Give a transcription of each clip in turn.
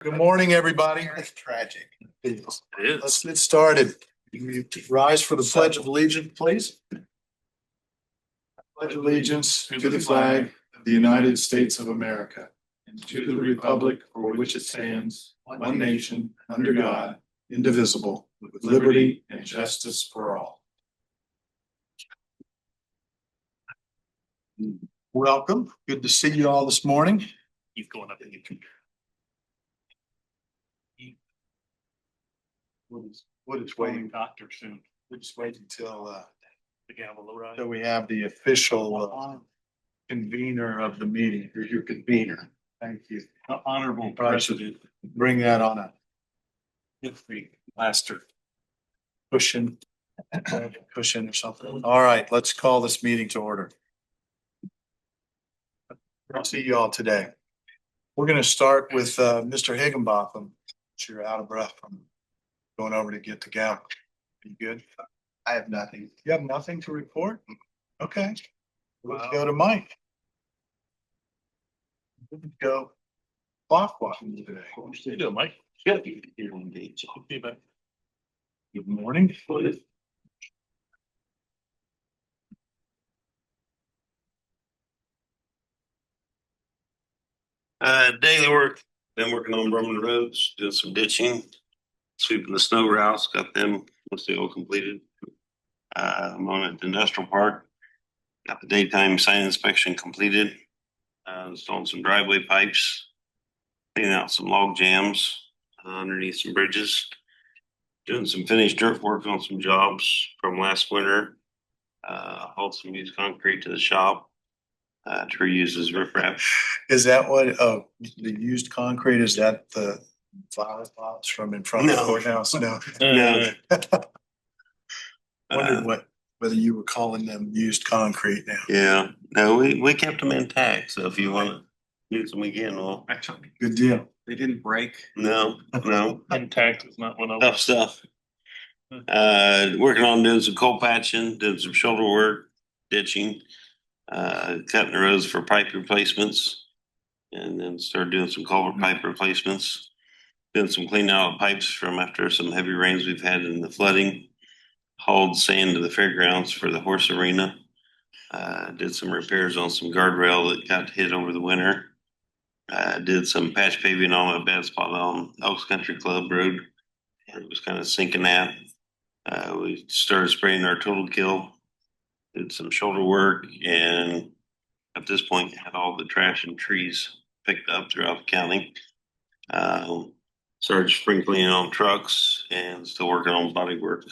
Good morning, everybody. It's tragic. It is. Let's get started. You rise for the Pledge of Allegiance, please. Pledge allegiance to the flag of the United States of America and to the republic for which it stands, one nation, under God, indivisible, with liberty and justice for all. Welcome. Good to see you all this morning. He's going up in the What is waiting? doctor soon. We're just waiting until The gavel will rise. so we have the official convener of the meeting. You're your convener. Thank you. Honorable Probably should President. bring that on a Plaster. cushion or something. All right, let's call this meeting to order. Good to see you all today. We're going to start with Mr. Higginbotham. You're out of breath from going over to get the gavel. You good? I have nothing. You have nothing to report? Okay. Let's go to Mike. Let's go clockwise today. How you doing, Mike? Good. You're engaged. Good morning. Daily work, been working on Brumman roads, doing some ditching, sweeping the snow routes, got them mostly all completed. I'm on at the industrial park, got the daytime site inspection completed. Installing some driveway pipes, cleaning out some log jams underneath some bridges. Doing some finished dirt work on some jobs from last winter. Hauled some used concrete to the shop. To reuse as riprap. Is that what, the used concrete, is that the violet pots from in front of the No. courthouse? No. No. Wondered whether you were calling them used concrete now. Yeah, no, we kept them intact, so if you want to use them again, well, Good deal. They didn't break. no, Intact is not one of tough stuff. Working on doing some coal patching, doing some shoulder work, ditching, cutting the roads for pipe replacements. And then started doing some culvert pipe replacements. Doing some cleaning out of pipes from after some heavy rains we've had in the flooding. Hauled sand to the fairgrounds for the horse arena. Did some repairs on some guardrail that got hit over the winter. Did some patch paving on a bad spot on Elks Country Club Road. And it was kind of sinking that. We started spraying our total kill. Did some shoulder work and at this point had all the trash and trees picked up throughout the county. Started sprinkling on trucks and still working on body work.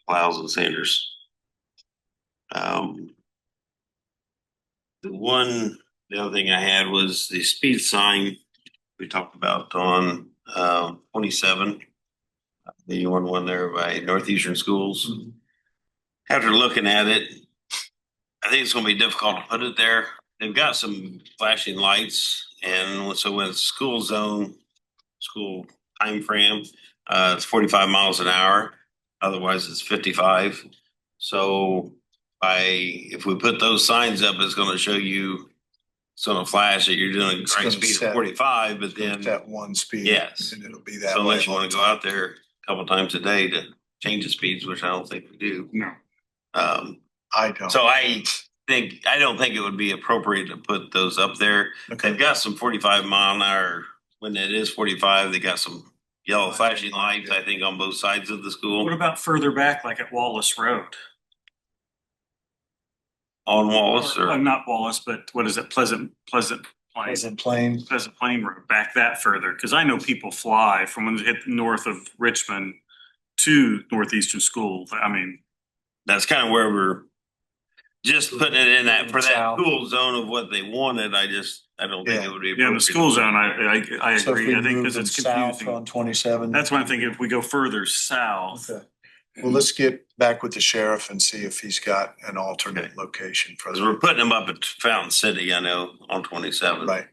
Plows and sanders. The other thing I had was the speed sign we talked about on 27, the one there by Northeastern Schools. After looking at it, I think it's going to be difficult to put it there. They've got some flashing lights, and so when it's school time frame, it's 45 miles an hour. Otherwise, it's 55. So if we put those signs up, it's going to show you, it's going to flash that you're doing It's right gonna speed set- of 45, but then, That one speed. Yes. And it'll be that so way. unless you want to go out there a couple times a day to change the speeds, which I don't think we do. No. I don't. So I don't think it would be appropriate to put those up there. Okay. They've got some 45 mile an hour, when it is 45, they got some yellow flashing lights, I think, on both sides of the school. What about further back, like at Wallace Road? On Wallace or? Not Wallace, but what is it? Pleasant Plain. Pleasant Plain. Pleasant Plain Road, back that further, because I know people fly from when they hit north of Richmond to Northeastern School. I mean, That's kind of where we're just putting it in that, for that South. cool zone of what they wanted. I don't think it would be. yeah, in the school zone, I So if agree. we I think move because them it's south confusing. on 27. That's why I'm thinking if we go further south. Okay. Well, let's get back with the sheriff and see if he's got an alternate Okay. location for Because we're putting them up at Fountain City, I know, on 27. Right,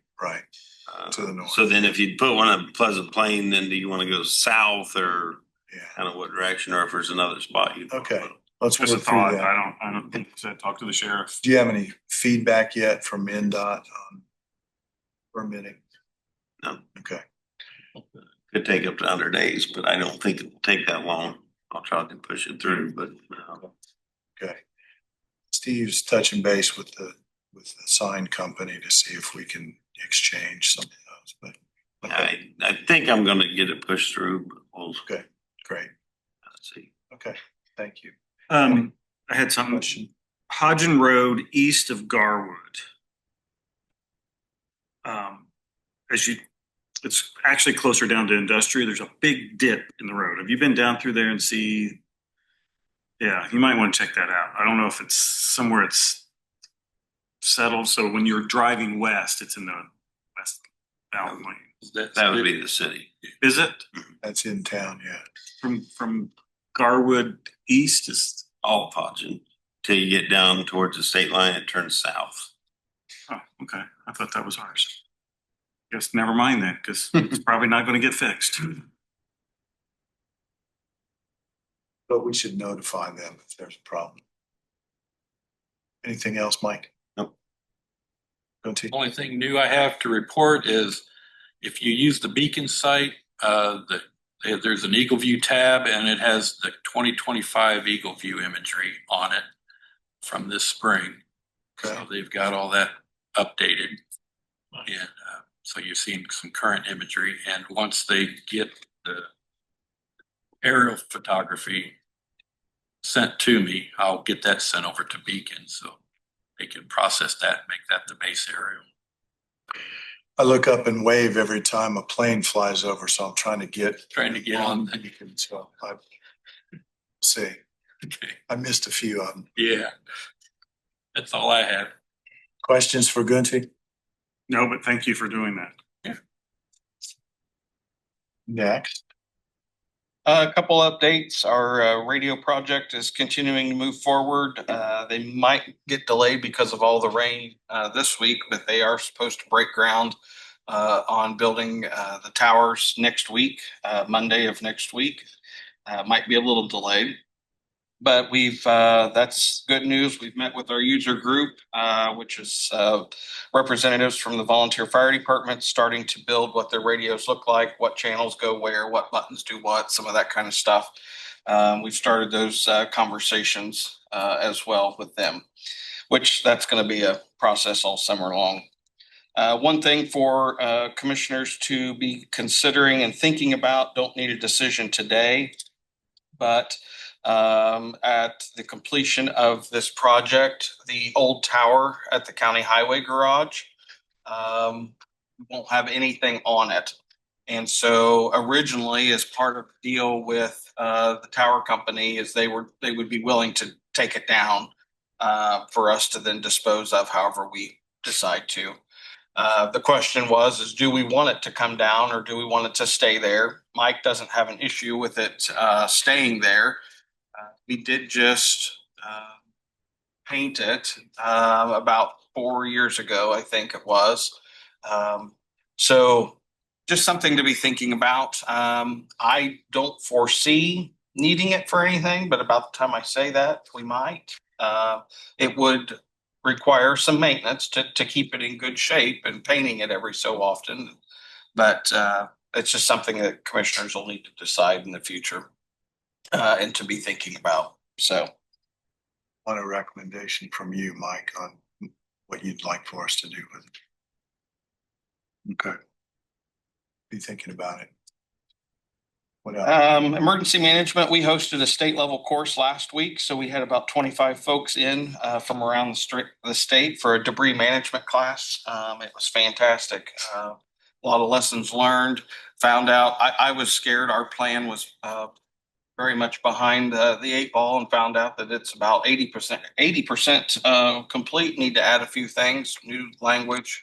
to the north. So then if you put one at Pleasant Plain, then do you want to go south or Yeah. kind of what direction, or if there's another spot you? Okay. Let's Just a work through thought. that. I don't think so. Talk to the sheriff. Do you have any feedback yet from MnDOT on permitting? No. Okay. Could take up to 100 days, but I don't think it will take that long. I'll try to push it through, but Okay. Steve's touching base with the sign company to see if we can exchange some of those, but okay, I think I'm gonna get it pushed through, but we'll okay, great. see. Okay, thank you. I had something. Question? Hodgen Road east of Garwood. As you, it's actually closer down to Industrial. There's a big dip in the road. Have you been down through there and see? Yeah, you might want to check that out. I don't know if it's somewhere it's settled. So when you're driving west, it's in the west bound lane. That would be the city. Is it That's in town, yeah. from Garwood east? Is All of Hodgen, till you get down towards the state line, it turns south. oh, okay. I thought that was ours. Guess never mind then, because it's probably not going to get fixed. But we should notify them if there's a problem. Anything else, Mike? Nope. Only thing new I have to report is if you use the Beacon site, there's an Eagle View tab and it has the 2025 Eagle View imagery on it from this spring. Okay. So they've got all that updated. And so you're seeing some current imagery. And once they get the aerial photography sent to me, I'll get that sent over to Beacon so they can process that and make that the base aerial. I look up and wave every time a plane flies over, so I'm trying to get On. Beacon, so I see. Okay. I missed a few of them. Yeah. That's all I have. Questions for Gunty? No, but thank you for doing that. Next. A couple updates. Our radio project is continuing to move forward. They might get delayed because of all the rain this week, but they are supposed to break ground on building the towers next week, Monday of next week. Might be a little delayed, but that's good news. We've met with our user group, which is representatives from the volunteer fire department, starting to build what their radios look like, what channels go where, what buttons do what, some of that kind of stuff. We've started those conversations as well with them, which that's going to be a process all summer long. One thing for commissioners to be considering and thinking about, don't need a decision today, but at the completion of this project, the old tower at the county highway garage won't have anything on it. And so originally, as part of the deal with the tower company, is they would be willing to take it down for us to then dispose of however we decide to. The question is do we want it to come down or do we want it to stay there? Mike doesn't have an issue with it staying there. We did just paint it about 4 years ago, I think it was. So just something to be thinking about. I don't foresee needing it for anything, but about the time I say that, we might. It would require some maintenance to keep it in good shape and painting it every so often. But it's just something that commissioners will need to decide in the future and to be thinking about. So Want a recommendation from you, Mike, on what you'd like for us to do with it. Okay. Be thinking about it. What else? Emergency management, we hosted a state level course last week. So we had about 25 folks in from around the state for a debris management class. It was fantastic. A lot of lessons learned, found out. I was scared. Our plan was very much behind the 8 ball and found out that it's about 80% complete. Need to add a few things, new language,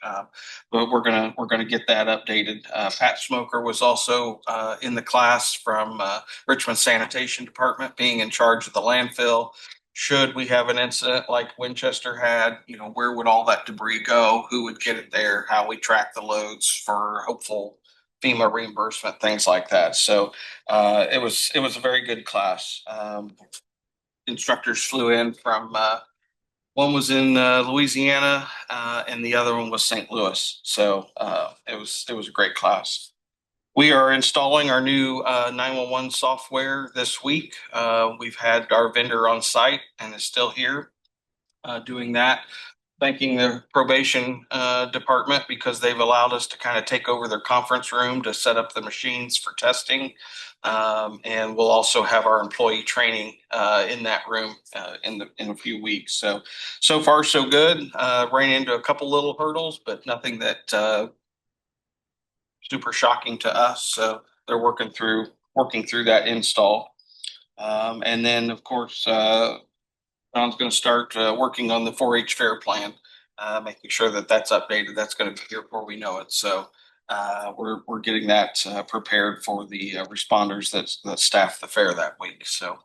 but we're gonna get that updated. Pat Smoker was also in the class from Richmond Sanitation Department, being in charge of the landfill. Should we have an incident like Winchester had, where would all that debris go? Who would get it there? How we track the loads for hopeful FEMA reimbursement, things like that. So it was a very good class. Instructors flew in from one was in Louisiana and the other one was St. Louis. So it was a great class. We are installing our new 911 software this week. We've had our vendor on site and is still here doing that. Thanking the probation department because they've allowed us to kind of take over their conference room to set up the machines for testing. And we'll also have our employee training in that room in a few weeks. So far so good. Ran into a couple little hurdles, but nothing that super shocking to us. So they're working through that install. And then of course, Don's going to start working on the 4-H fair plan, making sure that that's updated. That's going to be here before we know it. So we're getting that prepared for the responders that staff the fair that week. So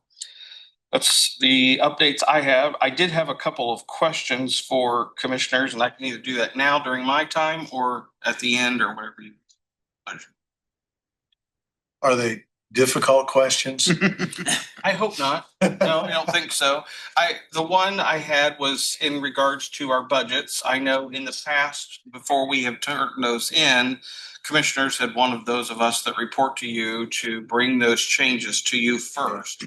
that's the updates I have. I did have a couple of questions for commissioners, and I can either do that now during my time or at the end or whatever you. Are they difficult questions? I hope not. No, I don't think so. The one I had was in regards to our budgets. I know in the past, before we have turned those in, commissioners had one of those of us that report to you to bring those changes to you first.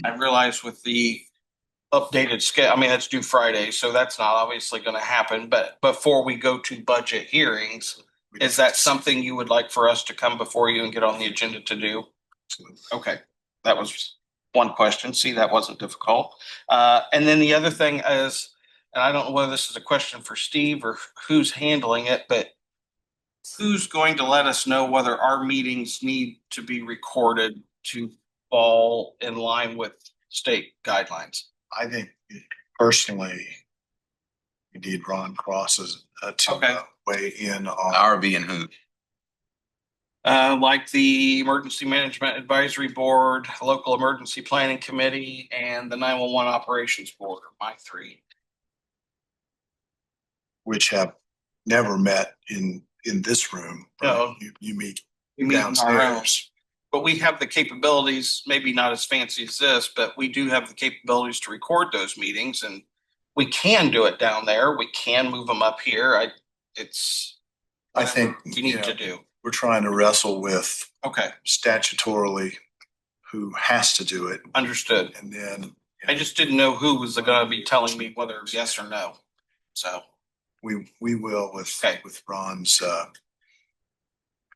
I realize with the updated schedule, I mean, that's due Friday, so that's not obviously going to happen. But before we go to budget hearings, is that something you would like for us to come before you and get on the agenda to do? Okay, that was one question. See, that wasn't difficult. And then the other thing is, and I don't know whether this is a question for Steve or who's handling it, but who's going to let us know whether our meetings need to be recorded to fall in line with state guidelines? I think personally, you need Ron Cross's to Okay. weigh in on. Our being who? Like the Emergency Management Advisory Board, Local Emergency Planning Committee, and the 911 Operations Board are my three. Which have never met in this room. No. You meet We meet on our own. downstairs. But we have the capabilities, maybe not as fancy as this, but we do have the capabilities to record those meetings, and we can do it down there. We can move them up here. I think we need to do. we're trying to wrestle with Okay, statutorily who has to do it, understood. and then I just didn't know who was going to be telling me whether it was yes or no. So we will with Okay. with Ron's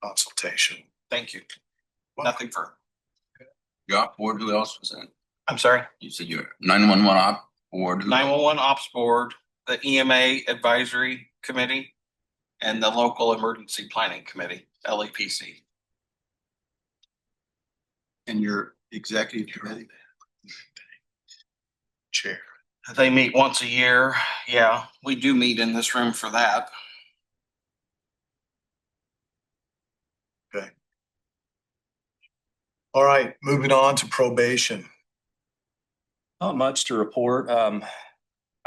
consultation. thank you. Nothing for. Your op board, who else was in? I'm sorry. You said your 911 op board. who- 911 Ops Board, the EMA Advisory Committee, and the Local Emergency Planning Committee, LEPC. And your executive committee chair. They meet once a year. Yeah, we do meet in this room for that. Okay. All right, moving on to probation. Not much to report.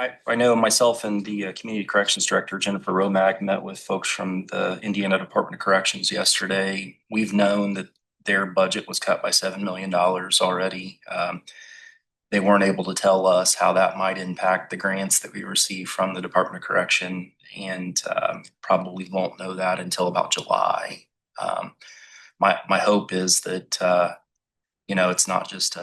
I know myself and the Community Corrections Director, Jennifer Romack, met with folks from the Indiana Department of Corrections yesterday. We've known that their budget was cut by $7 million already. They weren't able to tell us how that might impact the grants that we receive from the Department of Correction, and probably won't know that until about July. My hope is that it's not just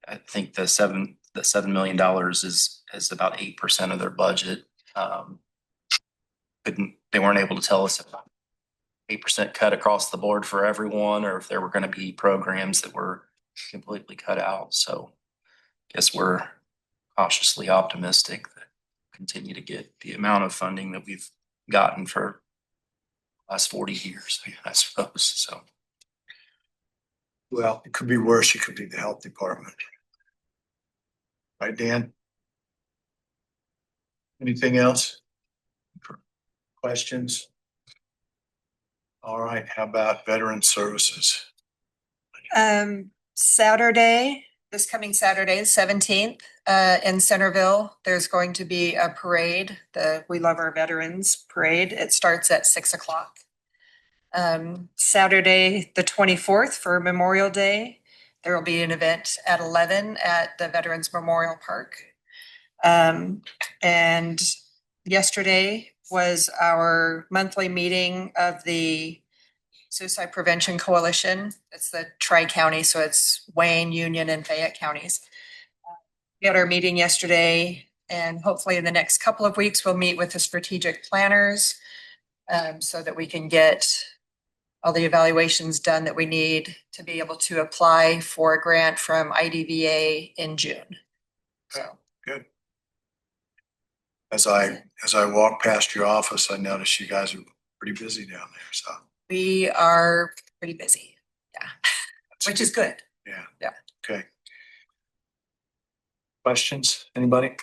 I think the $7 million is about 8% of their budget. They weren't able to tell us if 8% cut across the board for everyone, or if there were going to be programs that were completely cut out. So I guess we're cautiously optimistic that we'll continue to get the amount of funding that we've gotten for the last 40 years, I suppose. So. Well, it could be worse. It could be the health department. Right, Dan? Anything else? Questions? All right, how about veteran services? Saturday, this coming Saturday, 17th, in Centerville, there's going to be a parade, the We Love Our Veterans Parade. It starts at 6:00. Saturday, the 24th for Memorial Day, there will be an event at 11 at the Veterans Memorial Park. And yesterday was our monthly meeting of the Suicide Prevention Coalition. It's the tri-county, so it's Wayne, Union, and Fayette counties. We had our meeting yesterday, and hopefully in the next couple of weeks, we'll meet with the strategic planners so that we can get all the evaluations done that we need to be able to apply for a grant from IDVA in June. So. Good. As I walk past your office, I notice you guys are pretty busy down there, so. We are pretty busy, yeah, which is good. Yeah. Yeah. Okay. Questions, anybody?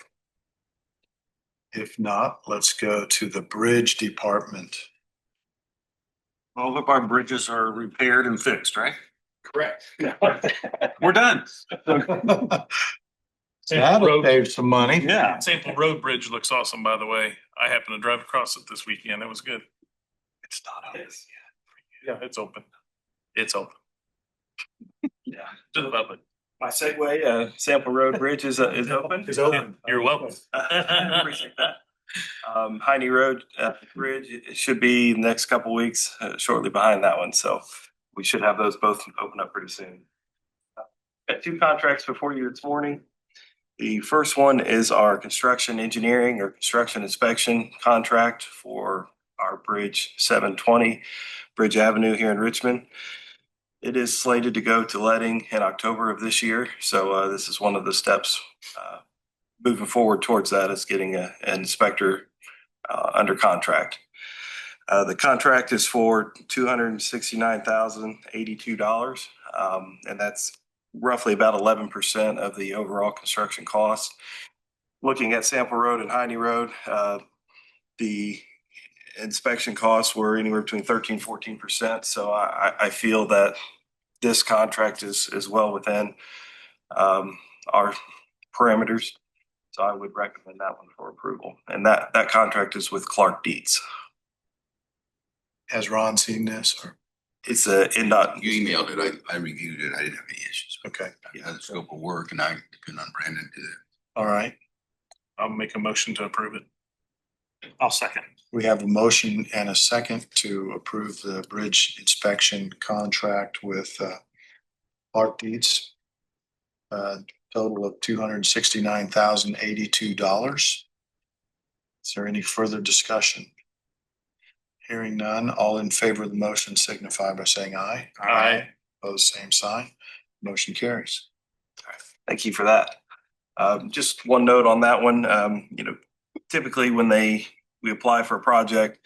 If not, let's go to the Bridge Department. All of our bridges are repaired and fixed, right? Correct. We're done. That'll save some money. Yeah. Sample Road Bridge looks awesome, by the way. I happened to drive across it this weekend. It was good. It's not open Yeah, it's open. It's open. Yeah. Just above it. My segue, Sample Road Bridge is open. It's open. You're welcome. Appreciate that. Heine Road Bridge, it should be next couple weeks, shortly behind that one. So we should have those both open up pretty soon. Got two contracts before you this morning. The first one is our construction engineering or construction inspection contract for our Bridge 720 Bridge Avenue here in Richmond. It is slated to go to letting in October of this year. So this is one of the steps moving forward towards that, is getting an inspector under contract. The contract is for $269,082, and that's roughly about 11% of the overall construction cost. Looking at Sample Road and Heine Road, the inspection costs were anywhere between 13-14%. So I feel that this contract is well within our parameters. So I would recommend that one for approval. And that contract is with Clark Dietz. Has Ron seen this or? It's a NDOT. You emailed it. I reviewed it. I didn't have any issues. Okay. I had the scope of work and I depend on Brandon to do it. All right. I'll make a motion to approve it. I'll second. We have a motion and a second to approve the bridge inspection contract with Clark Dietz. Total of $269,082. Is there any further discussion? Hearing none, all in favor of the motion signify by saying aye. Aye. Opposed, same sign. Motion carries. Thank you for that. Just one note on that one. Typically when we apply for a project,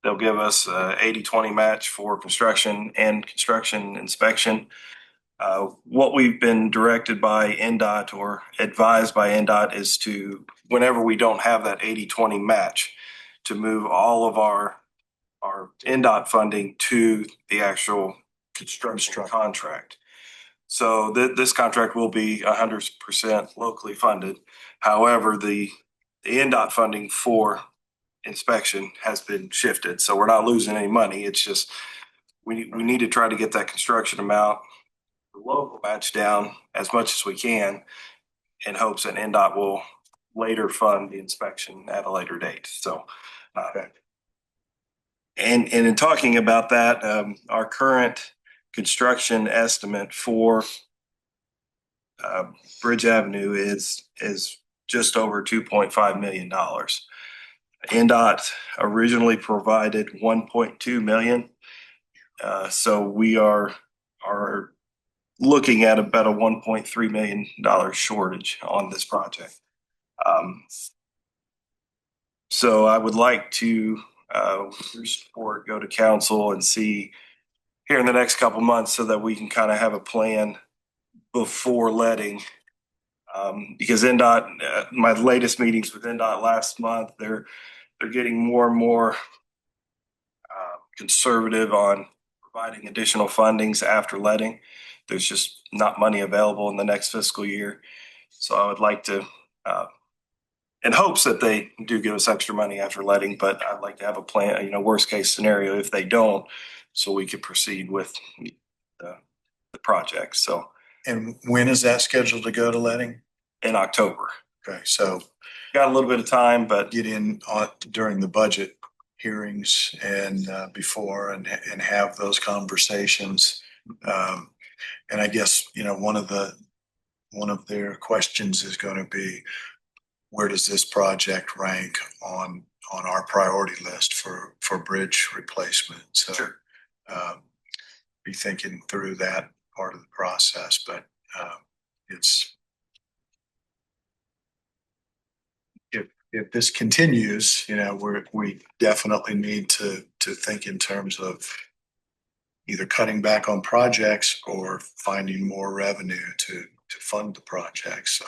they'll give us a 80-20 match for construction and construction inspection. What we've been directed by NDOT or advised by NDOT is to, whenever we don't have that 80-20 match, to move all of our NDOT funding to the actual construction contract. So this contract will be 100% locally funded. However, the NDOT funding for inspection has been shifted. So we're not losing any money. It's just we need to try to get that construction amount, the local match, down as much as we can in hopes that NDOT will later fund the inspection at a later date. So and in talking about that, our current construction estimate for Bridge Avenue is just over $2.5 million. NDOT originally provided 1.2 million. So we are looking at about a $1.3 million shortage on this project. So I would like to with your support, go to council and see here in the next couple months so that we can kind of have a plan before letting. Because NDOT, my latest meetings with NDOT last month, they're getting more and more conservative on providing additional fundings after letting. There's just not money available in the next fiscal year. So I would like to, in hopes that they do give us extra money after letting, but I'd like to have a plan, worst case scenario if they don't, so we could proceed with the project. So. And when is that scheduled to go to letting? In October. Okay, so got a little bit of time, but get in during the budget hearings and before and have those conversations. And I guess, one of their questions is going to be, where does this project rank on our priority list for bridge replacement? So be thinking through that part of the process, but it's if this continues, we definitely need to think in terms of either cutting back on projects or finding more revenue to fund the project. So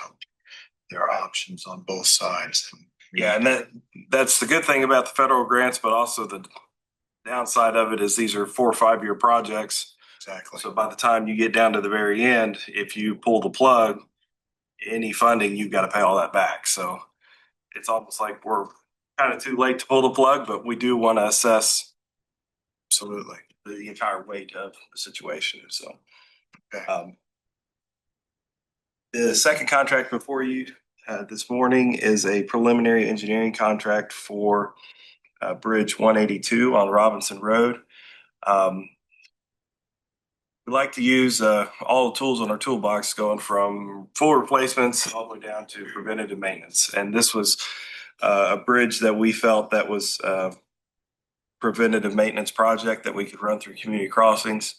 there are options on both sides. Yeah, and that's the good thing about the federal grants, but also the downside of it is these are 4 or 5 year projects. Exactly. So by the time you get down to the very end, if you pull the plug, any funding, you've got to pay all that back. So it's almost like we're kind of too late to pull the plug, but we do want to assess Absolutely the entire weight of the situation. So okay. The second contract before you this morning is a preliminary engineering contract for Bridge 182 on Robinson Road. We like to use all the tools in our toolbox, going from full replacements all the way down to preventative maintenance. And this was a bridge that we felt that was a preventative maintenance project that we could run through Community Crossings.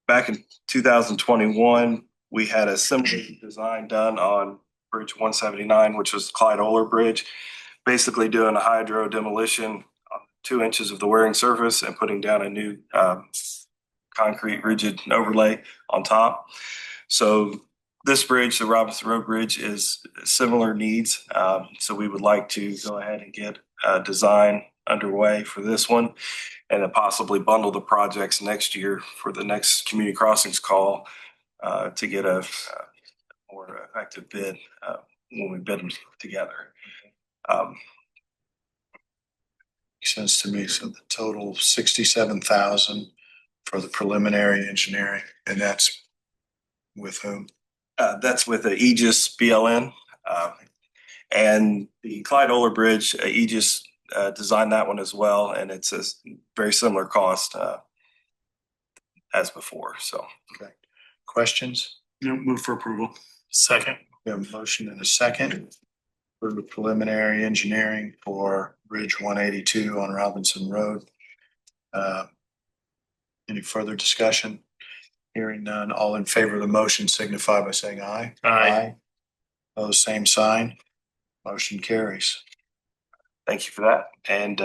Back in 2021, we had a similar design done on Bridge 179, which was the Clyde Oler Bridge, basically doing a hydro demolition on 2 inches of the wearing surface and putting down a new concrete rigid overlay on top. So this bridge, the Robinson Road Bridge, is similar needs. So we would like to go ahead and get a design underway for this one, and then possibly bundle the projects next year for the next Community Crossings call to get a more effective bid when we bid them together. Makes sense to me. So the total 67,000 for the preliminary engineering, and that's with whom? That's with the Aegis BLN. And the Clyde Oler Bridge, Aegis designed that one as well, and it's a very similar cost as before. So, okay. Questions? No, move for approval. Second. We have a motion and a second for the preliminary engineering for Bridge 182 on Robinson Road. Any further discussion? Hearing none, all in favor of the motion signify by saying aye. Aye. Opposed, same sign. Motion carries. thank you for that. And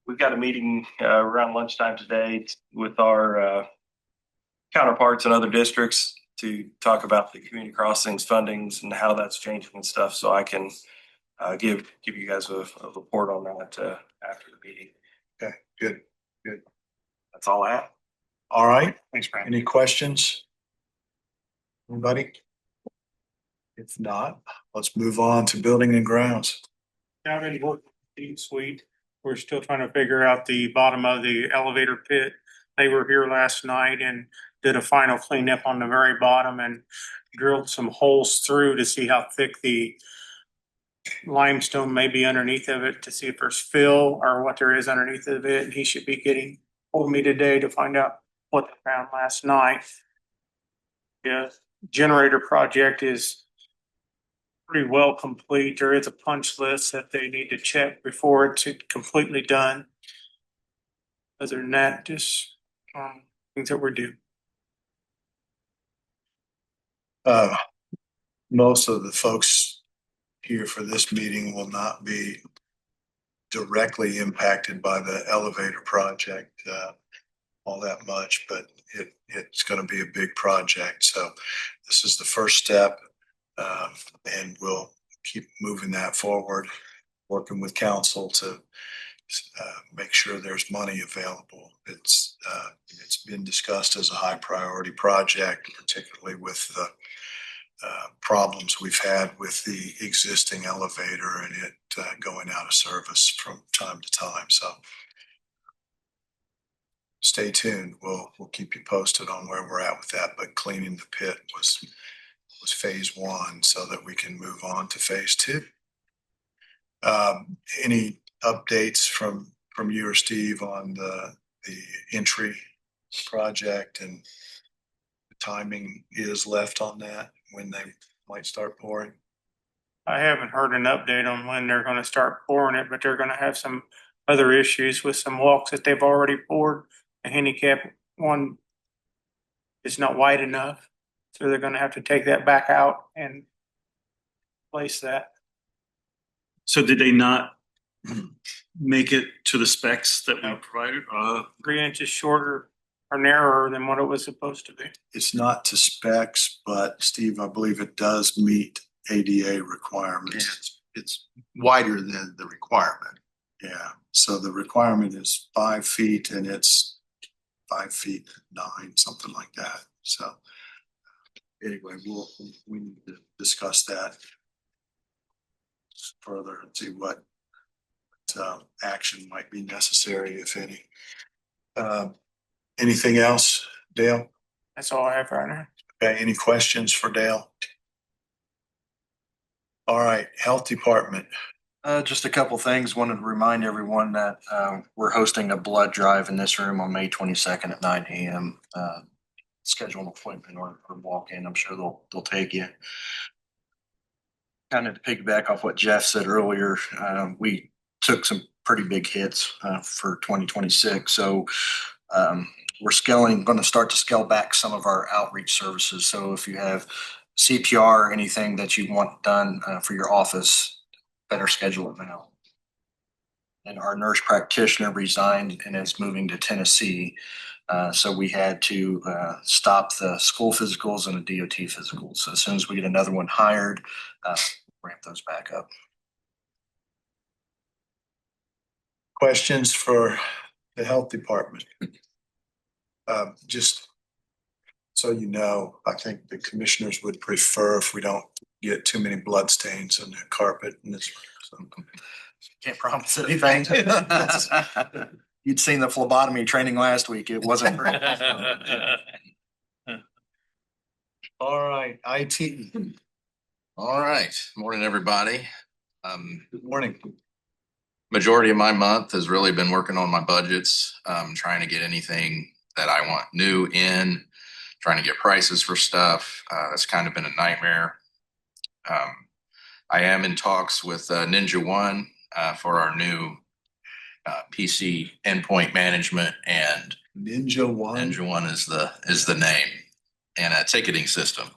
we've got a meeting around lunchtime today with our counterparts in other districts to talk about the Community Crossings fundings and how that's changing and stuff. So I can give you guys a report on that after the meeting. Okay, good. That's all I have. All right. Thanks, Brad. Any questions? Anybody? If not, let's move on to building and grounds. Have any work with Suite? We're still trying to figure out the bottom of the elevator pit. They were here last night and did a final cleanup on the very bottom and drilled some holes through to see how thick the limestone may be underneath of it, to see if there's fill or what there is underneath of it. And he should be getting hold of me today to find out what they found last night. The generator project is pretty well complete. There is a punch list that they need to check before it's completely done. Other than that, just things that we're doing. Most of the folks here for this meeting will not be directly impacted by the elevator project all that much, but it's going to be a big project. So this is the first step, and we'll keep moving that forward, working with council to make sure there's money available. It's been discussed as a high priority project, particularly with the problems we've had with the existing elevator and it going out of service from time to time. So stay tuned. We'll keep you posted on where we're at with that. But cleaning the pit was phase one, so that we can move on to phase two. Any updates from you or Steve on the entry project and the timing is left on that, when they might start pouring? I haven't heard an update on when they're gonna start pouring it, but they're gonna have some other issues with some walks that they've already poured. The handicap one is not wide enough, so they're gonna have to take that back out and place that. So did they not make it to the specs that we provided? 3 inches shorter or narrower than what it was supposed to be. It's not to specs, but Steve, I believe it does meet ADA requirements. It's wider than the requirement. Yeah, so the requirement is 5 feet and it's 5'9", something like that. So anyway, we need to discuss that further and see what action might be necessary, if any. Anything else, Dale? That's all I have right now. Okay, any questions for Dale? All right, Health Department. Just a couple things. Wanted to remind everyone that we're hosting a blood drive in this room on May 22nd at 9 a.m. Schedule an appointment or walk in. I'm sure they'll take you. Kind of to piggyback off what Jeff said earlier, we took some pretty big hits for 2026. So we're going to start to scale back some of our outreach services. So if you have CPR, anything that you want done for your office, better schedule it now. And our nurse practitioner resigned and is moving to Tennessee. So we had to stop the school physicals and the DOT physicals. So as soon as we get another one hired, ramp those back up. Questions for the Health Department? Just so you know, I think the commissioners would prefer if we don't get too many blood stains on the carpet in this room. So. Can't promise anything. You'd seen the phlebotomy training last week. It wasn't great. All right, IT. All right, morning, everybody. Good morning. Majority of my month has really been working on my budgets, trying to get anything that I want new in, trying to get prices for stuff. That's kind of been a nightmare. I am in talks with Ninja One for our new PC endpoint management, and Ninja One. Ninja One is the name, and a ticketing system.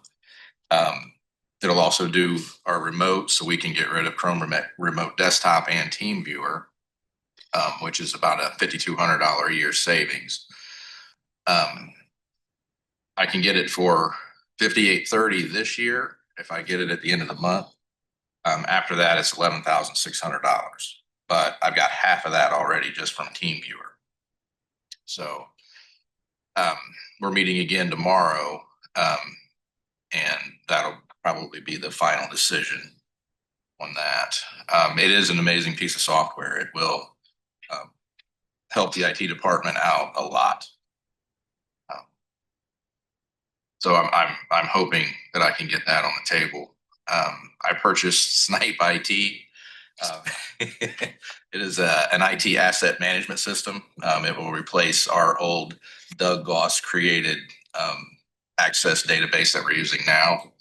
It'll also do our remote, so we can get rid of Chrome Remote Desktop and TeamViewer, which is about a $5,200 a year savings. I can get it for $5,830 this year if I get it at the end of the month. After that, it's $11,600, but I've got half of that already just from TeamViewer. So we're meeting again tomorrow, and that'll probably be the final decision on that. It is an amazing piece of software. It will help the IT department out a lot. So I'm hoping that I can get that on the table. I purchased Snipe IT. It is an IT asset management system. It will replace our old Doug Goss created Access database that we're using now.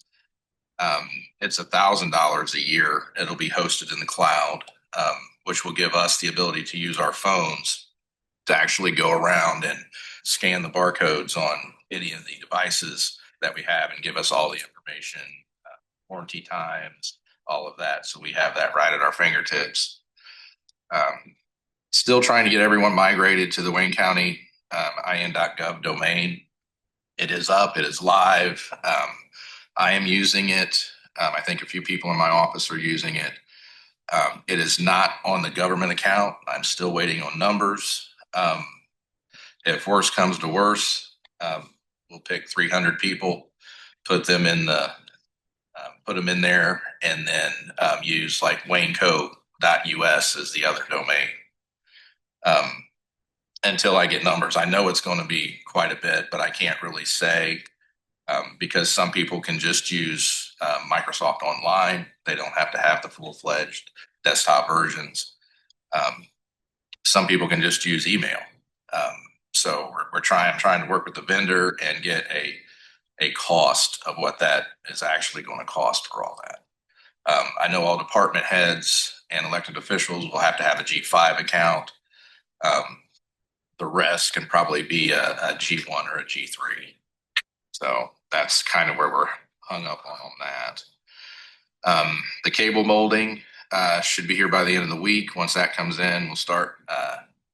It's $1,000 a year. It'll be hosted in the cloud, which will give us the ability to use our phones to actually go around and scan the barcodes on any of the devices that we have and give us all the information, warranty times, all of that. So we have that right at our fingertips. Still trying to get everyone migrated to the Wayne County in.gov domain. It is up. It is live. I am using it. I think a few people in my office are using it. It is not on the government account. I'm still waiting on numbers. If worse comes to worse, we'll pick 300 people, put them in there, and then use like wayneco.us as the other domain. Until I get numbers. I know it's going to be quite a bit, but I can't really say because some people can just use Microsoft Online. They don't have to have the full-fledged desktop versions. Some people can just use email. So I'm trying to work with the vendor and get a cost of what that is actually going to cost for all that. I know all department heads and elected officials will have to have a G5 account. The rest can probably be a G1 or a G3. So that's kind of where we're hung up on that. The cable molding should be here by the end of the week. Once that comes in, we'll start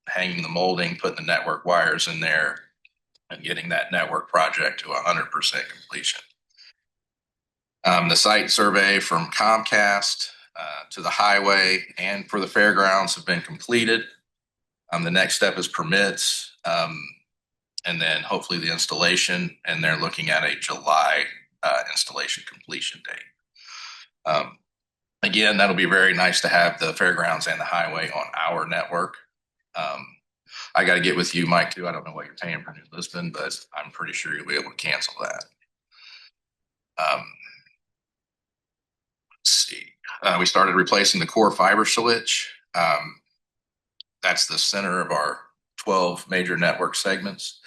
hanging the molding, putting the network wires in there, and getting that network project to 100% completion. The site survey from Comcast to the highway and for the fairgrounds have been completed. The next step is permits, and then hopefully the installation, and they're looking at a July installation completion date. Again, that'll be very nice to have the fairgrounds and the highway on our network. I got to get with you, Mike, too. I don't know what you're paying for New Lisbon, but I'm pretty sure you'll be able to cancel that. Let's see. We started replacing the core fiber switch. That's the center of our 12 major network segments.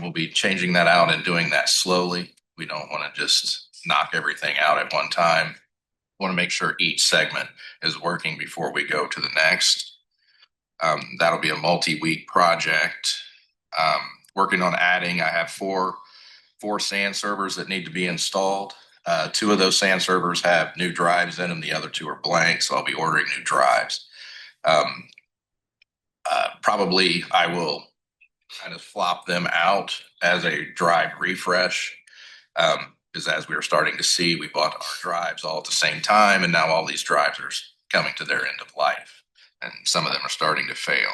We'll be changing that out and doing that slowly. We don't want to just knock everything out at one time. We want to make sure each segment is working before we go to the next. That'll be a multi-week project. Working on adding, I have four SAN servers that need to be installed. 2 of those SAN servers have new drives in them. The other 2 are blank, so I'll be ordering new drives. Probably I will kind of flop them out as a drive refresh. Because as we were starting to see, we bought our drives all at the same time, and now all these drives are coming to their end of life, and some of them are starting to fail.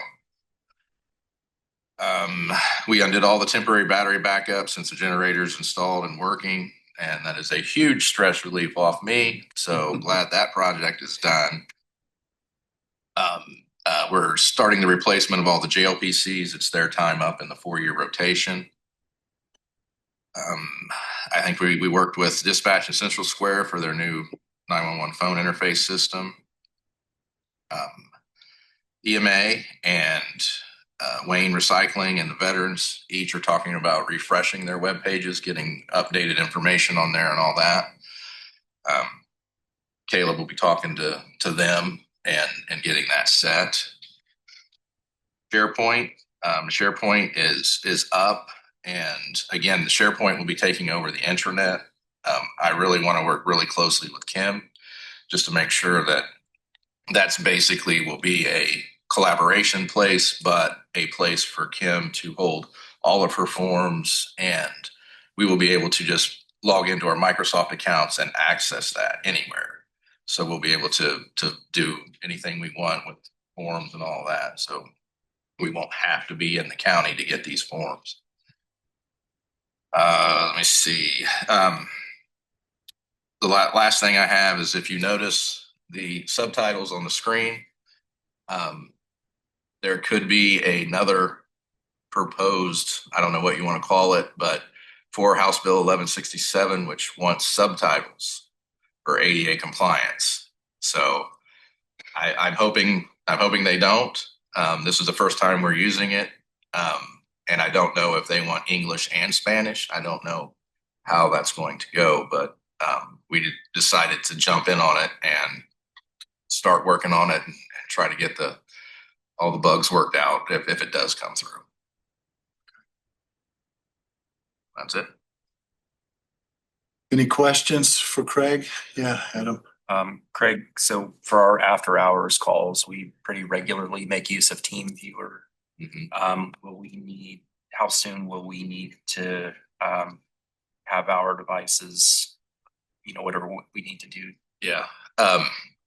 We undid all the temporary battery backups since the generator's installed and working, and that is a huge stress relief off me. So glad that project is done. We're starting the replacement of all the JLPCs. It's their time up in the 4-year rotation. I think we worked with Dispatch and Central Square for their new 911 phone interface system. EMA and Wayne Recycling and the veterans each are talking about refreshing their web pages, getting updated information on there and all that. Caleb will be talking to them and getting that set. SharePoint. SharePoint is up, and again, the SharePoint will be taking over the intranet. I really want to work really closely with Kim just to make sure that that's basically will be a collaboration place, but a place for Kim to hold all of her forms, and we will be able to just log into our Microsoft accounts and access that anywhere. So we'll be able to do anything we want with forms and all that. So we won't have to be in the county to get these forms. Let me see. The last thing I have is if you notice the subtitles on the screen, there could be another proposed, I don't know what you want to call it, but for House Bill 1167, which wants subtitles for ADA compliance. So I'm hoping they don't. This is the first time we're using it. And I don't know if they want English and Spanish. I don't know how that's going to go, but we decided to jump in on it and start working on it and try to get all the bugs worked out if it does come through. That's it. Any questions for Craig? Yeah, Adam. Craig, so for our after hours calls, we pretty regularly make use of TeamViewer. How soon will we need to have our devices, whatever we need to do? Yeah.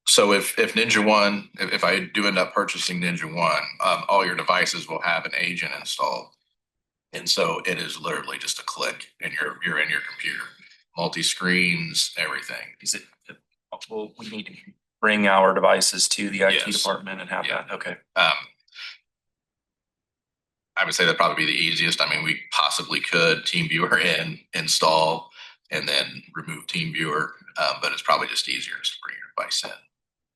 So if Ninja One, if I do end up purchasing Ninja One, all your devices will have an agent installed. And so it is literally just a click and you're in your computer. Multi-screens, everything. Is it, well, we need to bring our devices to the IT department and have that? Okay. I would say that'd probably be the easiest. I mean, we possibly could TeamViewer install, and then remove TeamViewer, but it's probably just easier to bring your device in.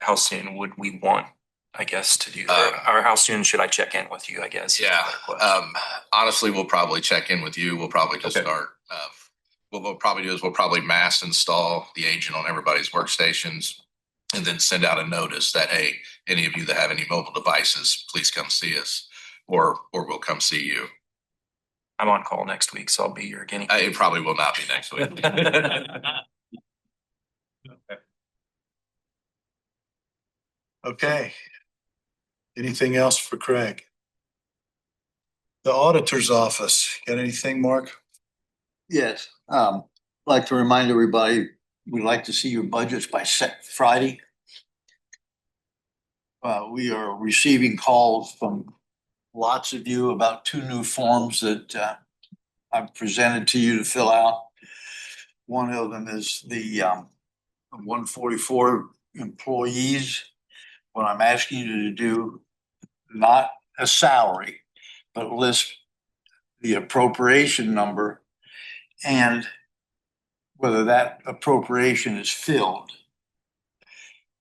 How soon would we want I guess, to do that? Or how soon should I check in with you, I guess? Yeah, honestly, we'll probably check in with you. We'll probably just Okay. start, what we'll probably do is we'll probably mass install the agent on everybody's workstations and then send out a notice that, hey, any of you that have any mobile devices, please come see us, or we'll come see you. I'm on call next week, so I'll be your guinea pig. It probably will not be next week. Okay. Anything else for Craig? The auditor's office, got anything, Mark? Yes, like to remind everybody, we'd like to see your budgets by Friday. We are receiving calls from lots of you about 2 new forms that I've presented to you to fill out. One of them is the 144 employees. What I'm asking you to do, not a salary, but list the appropriation number and whether that appropriation is filled.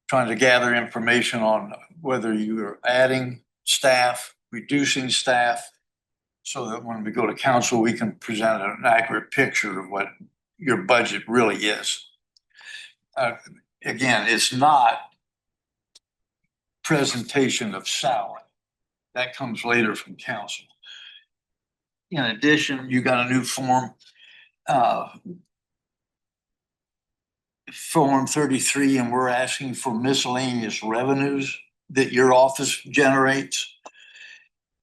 Trying to gather information on whether you are adding staff, reducing staff, so that when we go to council, we can present an accurate picture of what your budget really is. Again, it's not presentation of salary. That comes later from council. In addition, you got a new form, Form 33, and we're asking for miscellaneous revenues that your office generates.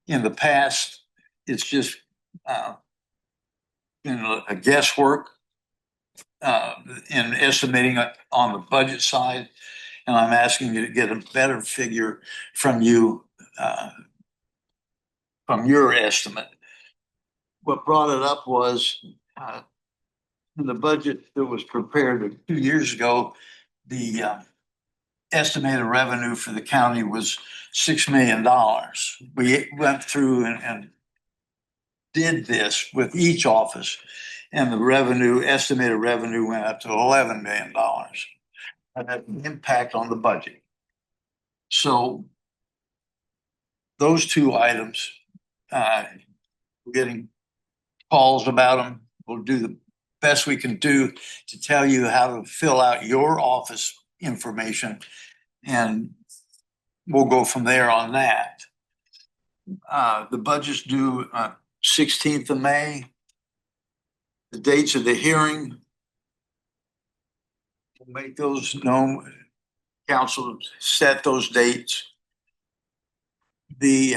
In the past, it's just a guesswork in estimating on the budget side. And I'm asking you to get a better figure from you, from your estimate. What brought it up was in the budget that was prepared 2 years ago, the estimated revenue for the county was $6 million. We went through and did this with each office, and the estimated revenue went up to $11 million. And had an impact on the budget. So those 2 items, we're getting calls about them. We'll do the best we can do to tell you how to fill out your office information, and we'll go from there on that. The budget's due 16th of May. The dates of the hearing, we'll make those known. Council set those dates. In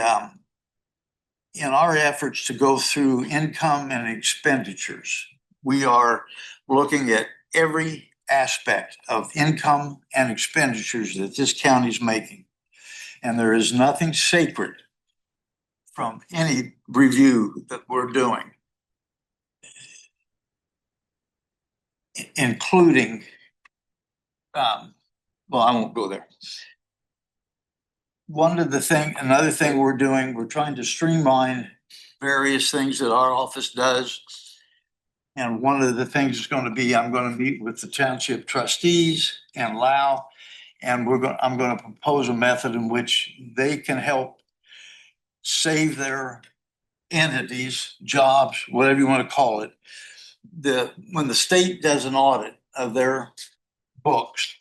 our efforts to go through income and expenditures, we are looking at every aspect of income and expenditures that this county is making. And there is nothing sacred from any review that we're doing, including, well, I won't go there. Another thing we're doing, we're trying to streamline various things that our office does. And one of the things is going to be, I'm going to meet with the township trustees and Lau, and I'm going to propose a method in which they can help save their entities, jobs, whatever you want to call it. When the state does an audit of their books,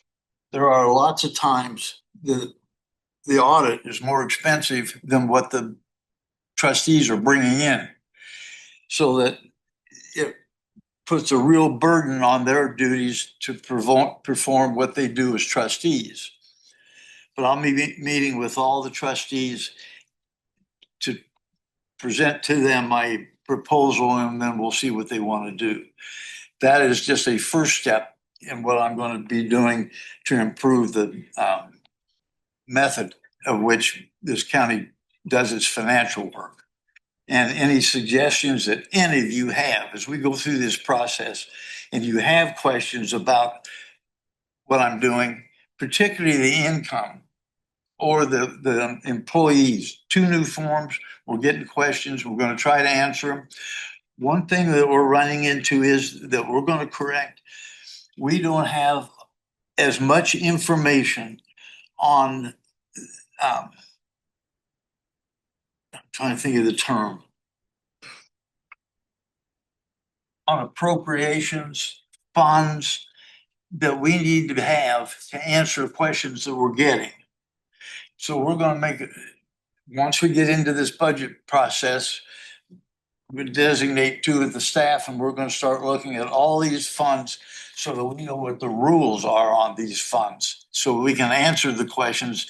there are lots of times the audit is more expensive than what the trustees are bringing in. So that it puts a real burden on their duties to perform what they do as trustees. But I'll be meeting with all the trustees to present to them my proposal, and then we'll see what they want to do. That is just a first step in what I'm going to be doing to improve the method of which this county does its financial work. And any suggestions that any of you have as we go through this process, and you have questions about what I'm doing, particularly the income or the employees, 2 new forms, we're getting questions, we're going to try to answer them. One thing that we're running into is that we're going to correct. We don't have as much information on I'm trying to think of the term. On appropriations, funds that we need to have to answer questions that we're getting. So we're gonna make it, once we get into this budget process, we designate two of the staff and we're gonna start looking at all these funds so that we know what the rules are on these funds. So we can answer the questions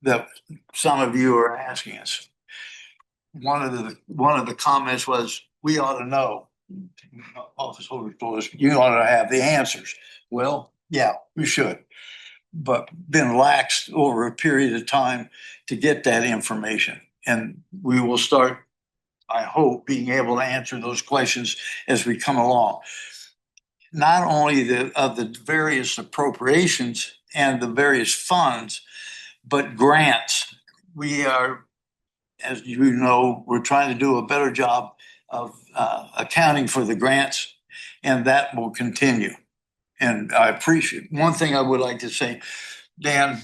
that some of you are asking us. One of the comments was, we ought to know. Office holder told us, you ought to have the answers. Well, yeah, we should. But been laxed over a period of time to get that information. And we will start, I hope, being able to answer those questions as we come along. Not only of the various appropriations and the various funds, but grants. We are, as you know, we're trying to do a better job of accounting for the grants, and that will continue. And I appreciate, one thing I would like to say, Dan,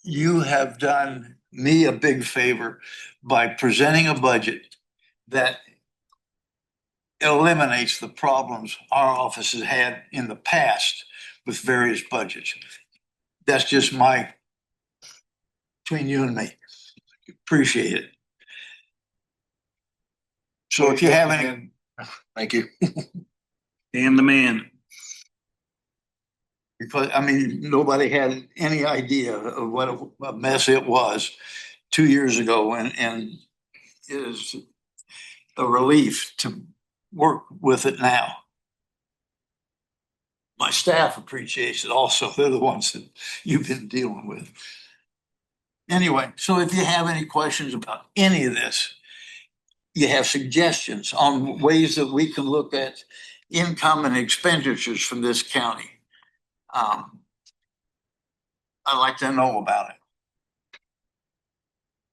you have done me a big favor by presenting a budget that eliminates the problems our office has had in the past with various budgets. That's just between you and me. Appreciate it. So if you have any. Thank you. Dan the man. Because, I mean, nobody had any idea of what a mess it was 2 years ago, and it is a relief to work with it now. My staff appreciates it also. They're the ones that you've been dealing with. Anyway, so if you have any questions about any of this, you have suggestions on ways that we can look at income and expenditures from this county, I'd like to know about it.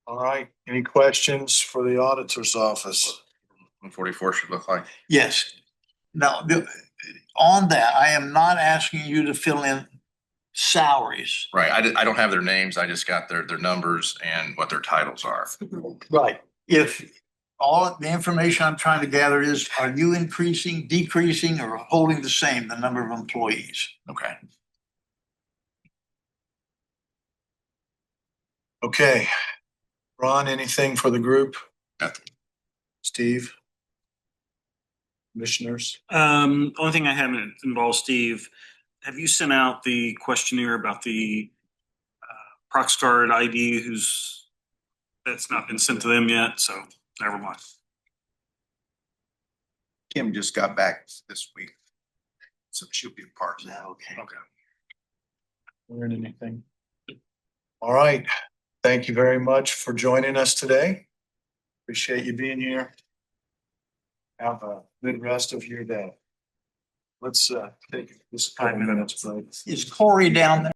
All right, any questions for the auditor's office? 144 should look like. Yes. Now, on that, I am not asking you to fill in salaries. Right. I don't have their names. I just got their numbers and what their titles are. Right. If all the information I'm trying to gather is, are you increasing, decreasing, or holding the same, the number of employees? Okay. Okay. Ron, anything for the group? Nothing. Steve? Commissioners? Only thing I haven't involved, Steve, have you sent out the questionnaire about the ProxGuard ID that's not been sent to them yet, so never mind. Kim just got back this week, so she'll be a part of that. Okay. Okay. Learn anything? All right. Thank you very much for joining us today. Appreciate you being here. Have a good rest of your day. Let's take just a couple minutes, please. Is Corey down there?